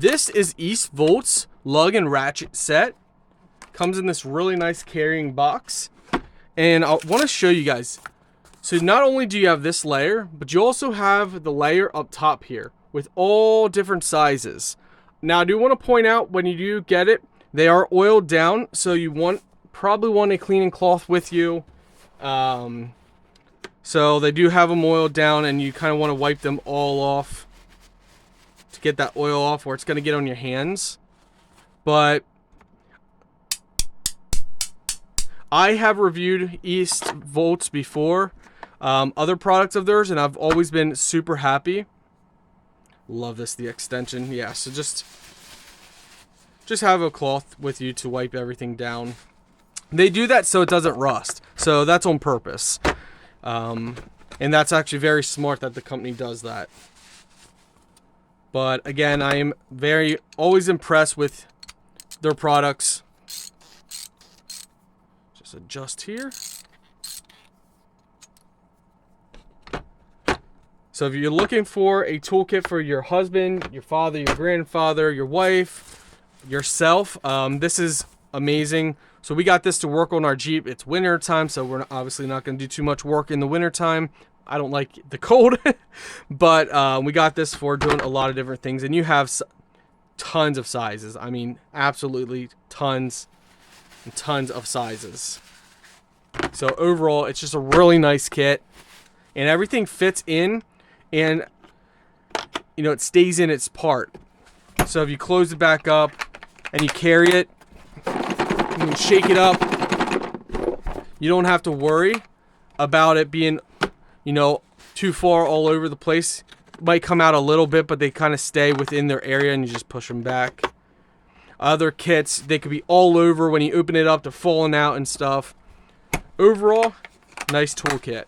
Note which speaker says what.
Speaker 1: This is Eastvolt's lug and ratchet set. Comes in this really nice carrying box. And I want to show you guys. So not only do you have this layer, but you also have the layer up top here with all different sizes. Now I do want to point out, when you do get it, they are oiled down, so you probably want a cleaning cloth with you. So they do have them oiled down, and you kind of want to wipe them all off to get that oil off, or it's going to get on your hands. But I have reviewed Eastvolts before, other products of theirs, and I've always been super happy. Love this, the extension. Yeah, so just have a cloth with you to wipe everything down. They do that so it doesn't rust, so that's on purpose. And that's actually very smart that the company does that. But again, I am always impressed with their products. Just adjust here. So if you're looking for a toolkit for your husband, your father, your grandfather, your wife, yourself, this is amazing. So we got this to work on our Jeep. It's winter time, so we're obviously not going to do too much work in the winter time. I don't like the cold, but we got this for doing a lot of different things. And you have tons of sizes. I mean, absolutely tons and tons of sizes. So overall, it's just a really nice kit, and everything fits in, and you know, it stays in its part. So if you close it back up and you carry it, you can shake it up. You don't have to worry about it being, you know, too far all over the place. It might come out a little bit, but they kind of stay within their area, and you just push them back. Other kits, they could be all over when you open it up. They're falling out and stuff. Overall, nice toolkit.